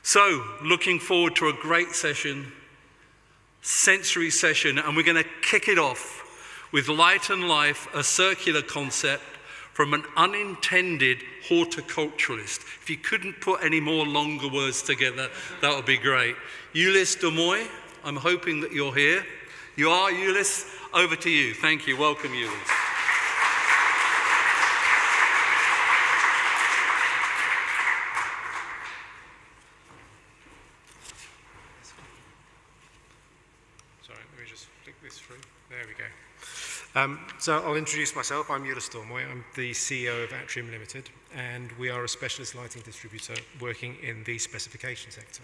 So, looking forward to a great session, sensory session, and we're going to kick it off with Light and Life, a circular concept from an unintended horticulturalist. If you couldn't put any more longer words together, that would be great. Ulysse Dormoy, I'm hoping that you're here. You are, Ulysse? Over to you. Thank you. Welcome, Ulysse. Sorry, let me just flick this through. There we go. So I'll introduce myself. I'm Ulysse Dormoy. I'm the CEO of Atrium Limited, and we are a specialist lighting distributor working in the specification sector.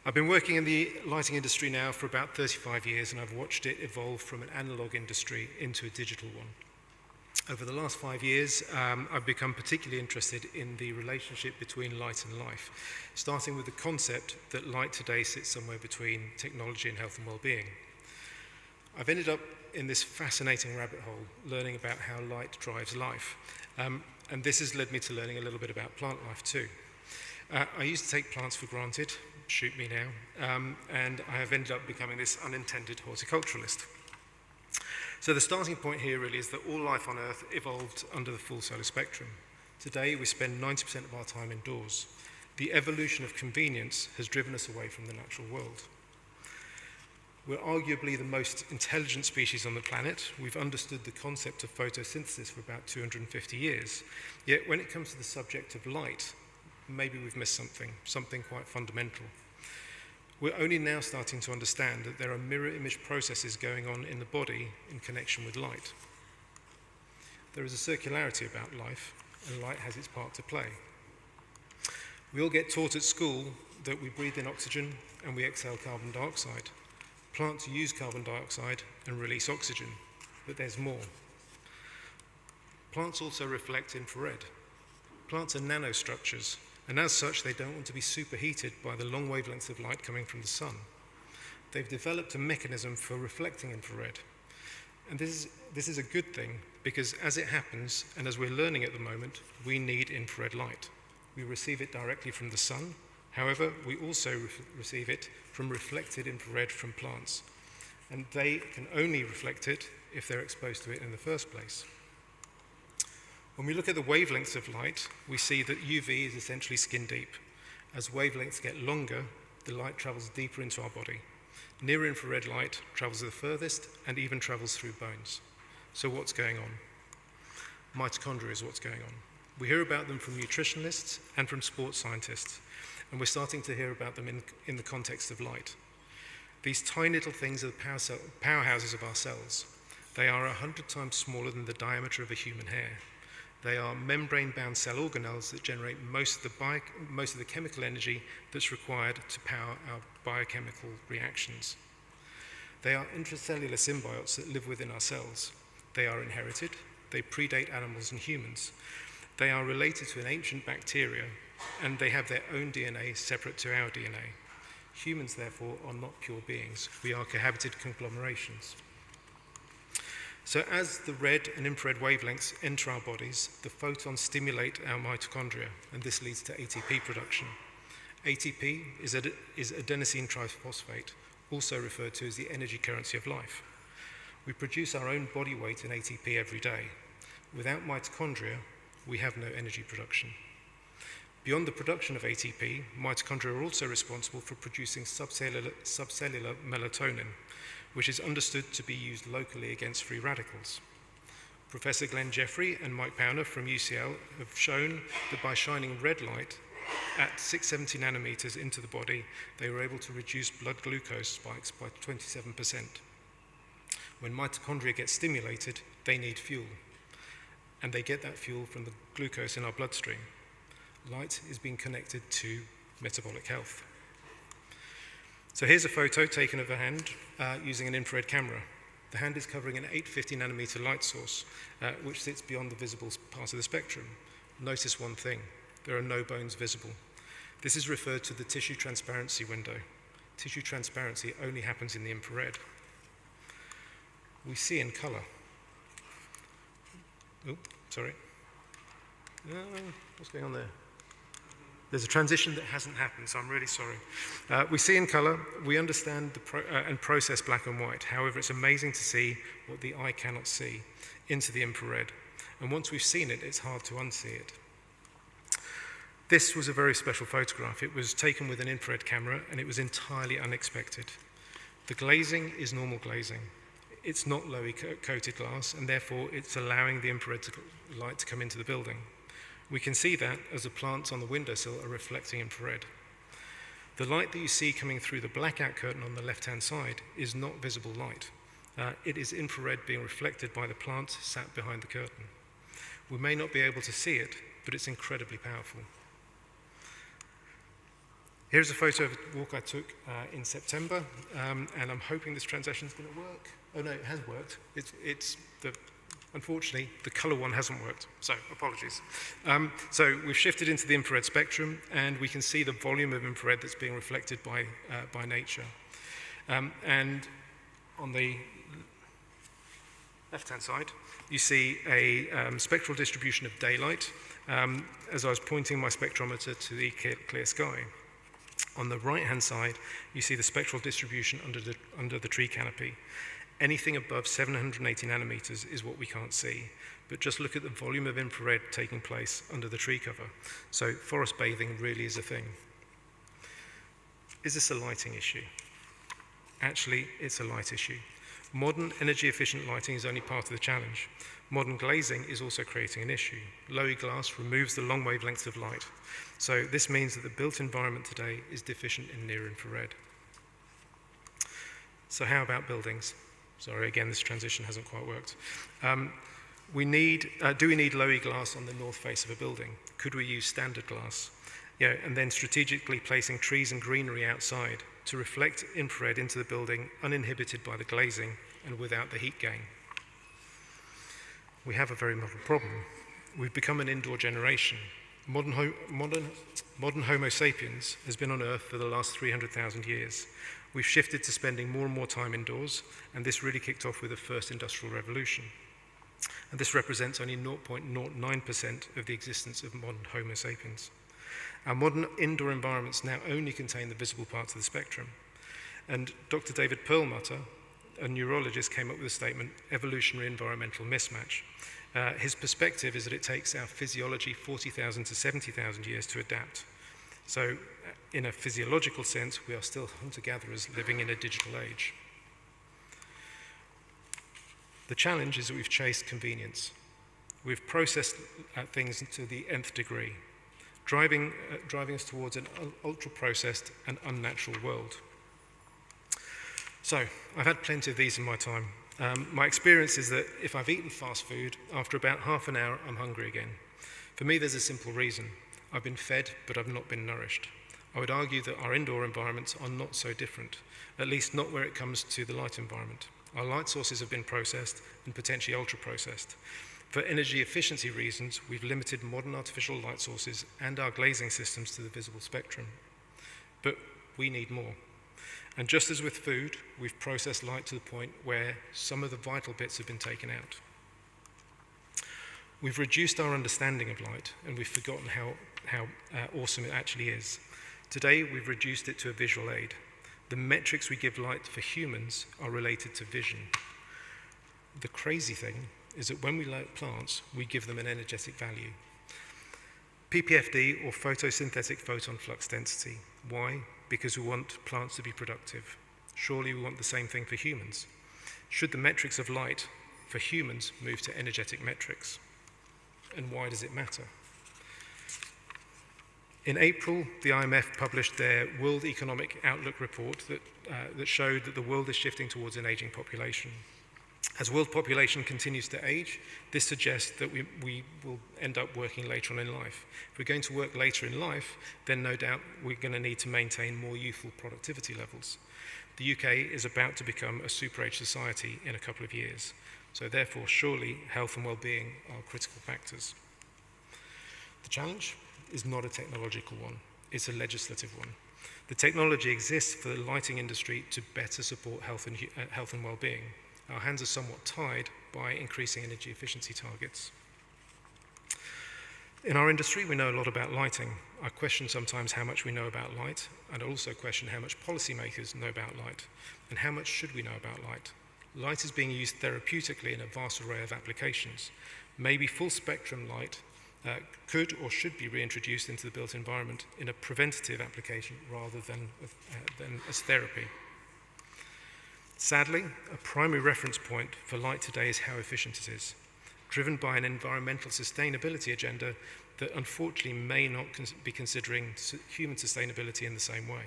I've been working in the lighting industry now for about 35 years, and I've watched it evolve from an analog industry into a digital one. Over the last 5 years, I've become particularly interested in the relationship between light and life, starting with the concept that light today sits somewhere between technology and health and well-being. I've ended up in this fascinating rabbit hole, learning about how light drives life. And this has led me to learning a little bit about plant life too. I used to take plants for granted, shoot me now, and I have ended up becoming this unintended horticulturalist. So the starting point here really is that all life on Earth evolved under the full solar spectrum. Today we spend 90% of our time indoors. The evolution of convenience has driven us away from the natural world. We're arguably the most intelligent species on the planet. We've understood the concept of photosynthesis for about 250 years. Yet when it comes to the subject of light, maybe we've missed something quite fundamental. We're only now starting to understand that there are mirror image processes going on in the body in connection with light. There is a circularity about life, and light has its part to play. We all get taught at school that we breathe in oxygen and we exhale carbon dioxide. Plants use carbon dioxide and release oxygen, but there's more. Plants also reflect infrared. Plants are nanostructures, and as such, they don't want to be superheated by the long wavelengths of light coming from the sun. They've developed a mechanism for reflecting infrared. And this is a good thing, because as it happens, and as we're learning at the moment, we need infrared light. We receive it directly from the sun. However, we also receive it from reflected infrared from plants. And they can only reflect it if they're exposed to it in the first place. When we look at the wavelengths of light, we see that UV is essentially skin deep. As wavelengths get longer, the light travels deeper into our body. Near infrared light travels the furthest and even travels through bones. So what's going on? Mitochondria is what's going on. We hear about them from nutritionists and from sports scientists, and we're starting to hear about them in the context of light. These tiny little things are the powerhouses of our cells. They are 100 times smaller than the diameter of a human hair. They are membrane-bound cell organelles that generate most of the chemical energy that's required to power our biochemical reactions. They are intracellular symbiotes that live within our cells. They are inherited. They predate animals and humans. They are related to an ancient bacteria, and they have their own DNA separate to our DNA. Humans, therefore, are not pure beings. We are cohabited conglomerations. So as the red and infrared wavelengths enter our bodies, the photons stimulate our mitochondria, and this leads to ATP production. ATP is adenosine triphosphate, also referred to as the energy currency of life. We produce our own body weight in ATP every day. Without mitochondria, we have no energy production. Beyond the production of ATP, mitochondria are also responsible for producing subcellular melatonin, which is understood to be used locally against free radicals. Professor Glenn Jeffrey and Mike Pauner from UCL have shown that by shining red light at 670 nanometers into the body, they were able to reduce blood glucose spikes by 27%. When mitochondria get stimulated, they need fuel, and they get that fuel from the glucose in our bloodstream. Light is being connected to metabolic health. So here's a photo taken of a hand using an infrared camera. The hand is covering an 850 nanometer light source, which sits beyond the visible part of the spectrum. Notice one thing, there are no bones visible. This is referred to the tissue transparency window. Tissue transparency only happens in the infrared. We see in color. Oh, sorry. What's going on there? There's a transition that hasn't happened, so I'm really sorry. We see in color, we understand and process black and white. However, it's amazing to see what the eye cannot see into the infrared. And once we've seen it, it's hard to unsee it. This was a very special photograph. It was taken with an infrared camera, and it was entirely unexpected. The glazing is normal glazing. It's not lowy coated glass, and therefore it's allowing the infrared light to come into the building. We can see that as the plants on the windowsill are reflecting infrared. The light that you see coming through the blackout curtain on the left-hand side is not visible light. It is infrared being reflected by the plants sat behind the curtain. We may not be able to see it, but it's incredibly powerful. Here's a photo of a walk I took in September, and I'm hoping this transition is going to work. Oh no, it has worked. Unfortunately, the color one hasn't worked, so apologies. So we've shifted into the infrared spectrum, and we can see the volume of infrared that's being reflected by nature. And on the left-hand side, you see a spectral distribution of daylight as I was pointing my spectrometer to the clear sky. On the right-hand side, you see the spectral distribution under the tree canopy. Anything above 780 nanometers is what we can't see, but just look at the volume of infrared taking place under the tree cover. So forest bathing really is a thing. Is this a lighting issue? Actually, it's a light issue. Modern energy-efficient lighting is only part of the challenge. Modern glazing is also creating an issue. Lowy glass removes the long wavelengths of light. So this means that the built environment today is deficient in near-infrared. So how about buildings? Sorry, again, this transition hasn't quite worked. Do we need lowy glass on the north face of a building? Could we use standard glass? Yeah, and then strategically placing trees and greenery outside to reflect infrared into the building uninhibited by the glazing and without the heat gain. We have a very modern problem. We've become an indoor generation. Modern Homo sapiens has been on Earth for the last 300,000 years. We've shifted to spending more and more time indoors, and this really kicked off with the first industrial revolution. And this represents only 0.09% of the existence of modern Homo sapiens. Our modern indoor environments now only contain the visible parts of the spectrum. And Dr. David Perlmutter, a neurologist, came up with a statement, evolutionary environmental mismatch. His perspective is that it takes our physiology 40,000 to 70,000 years to adapt. So in a physiological sense, we are still hunter-gatherers living in a digital age. The challenge is that we've chased convenience. We've processed things to the nth degree, driving us towards an ultra-processed and unnatural world. So I've had plenty of these in my time. My experience is that if I've eaten fast food, after about half an hour, I'm hungry again. For me, there's a simple reason. I've been fed, but I've not been nourished. I would argue that our indoor environments are not so different, at least not where it comes to the light environment. Our light sources have been processed and potentially ultra-processed. For energy efficiency reasons, we've limited modern artificial light sources and our glazing systems to the visible spectrum. But we need more. And just as with food, we've processed light to the point where some of the vital bits have been taken out. We've reduced our understanding of light, and we've forgotten how awesome it actually is. Today, we've reduced it to a visual aid. The metrics we give light for humans are related to vision. The crazy thing is that when we light plants, we give them an energetic value. PPFD, or photosynthetic photon flux density. Why? Because we want plants to be productive. Surely we want the same thing for humans. Should the metrics of light for humans move to energetic metrics? And why does it matter? In April, the IMF published their World Economic Outlook report that showed that the world is shifting towards an aging population. As world population continues to age, this suggests that we will end up working later on in life. If we're going to work later in life, then no doubt we're going to need to maintain more youthful productivity levels. The UK is about to become a super-age society in a couple of years. So therefore, surely health and well-being are critical factors. The challenge is not a technological one, it's a legislative one. The technology exists for the lighting industry to better support health and well-being. Our hands are somewhat tied by increasing energy efficiency targets. In our industry, we know a lot about lighting. I question sometimes how much we know about light, and I also question how much policymakers know about light, and how much should we know about light. Light is being used therapeutically in a vast array of applications. Maybe full spectrum light could or should be reintroduced into the built environment in a preventative application rather than as therapy. Sadly, a primary reference point for light today is how efficient it is, driven by an environmental sustainability agenda that unfortunately may not be considering human sustainability in the same way.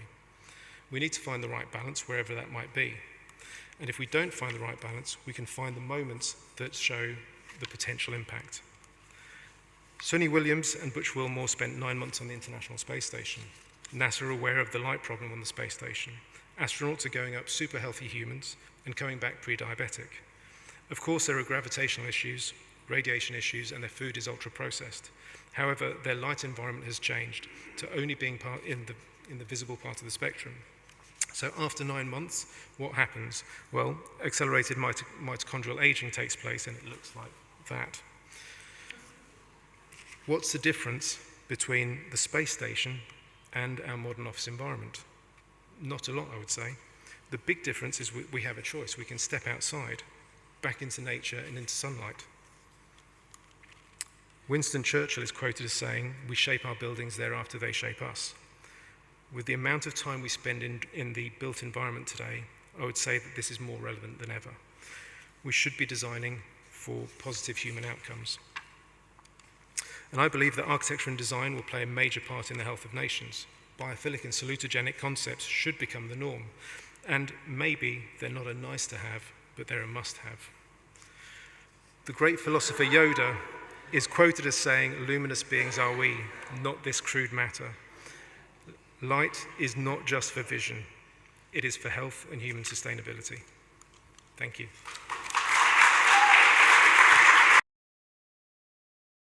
We need to find the right balance wherever that might be. And if we don't find the right balance, we can find the moments that show the potential impact. Suni Williams and Butch Wilmore spent 9 months on the International Space Station. NASA are aware of the light problem on the space station. Astronauts are going up super healthy humans and coming back pre-diabetic. Of course, there are gravitational issues, radiation issues, and their food is ultra-processed. However, their light environment has changed to only being in the visible part of the spectrum. So after 9 months, what happens? Well, accelerated mitochondrial aging takes place, and it looks like that. What's the difference between the space station and our modern office environment? Not a lot, I would say. The big difference is we have a choice. We can step outside, back into nature and into sunlight. Winston Churchill is quoted as saying, "We shape our buildings, thereafter they shape us." With the amount of time we spend in the built environment today, I would say that this is more relevant than ever. We should be designing for positive human outcomes. And I believe that architecture and design will play a major part in the health of nations. Biophilic and salutogenic concepts should become the norm. And maybe they're not a nice to have, but they're a must have. The great philosopher Yoda is quoted as saying, "Luminous beings are we, not this crude matter." Light is not just for vision, it is for health and human sustainability. Thank you.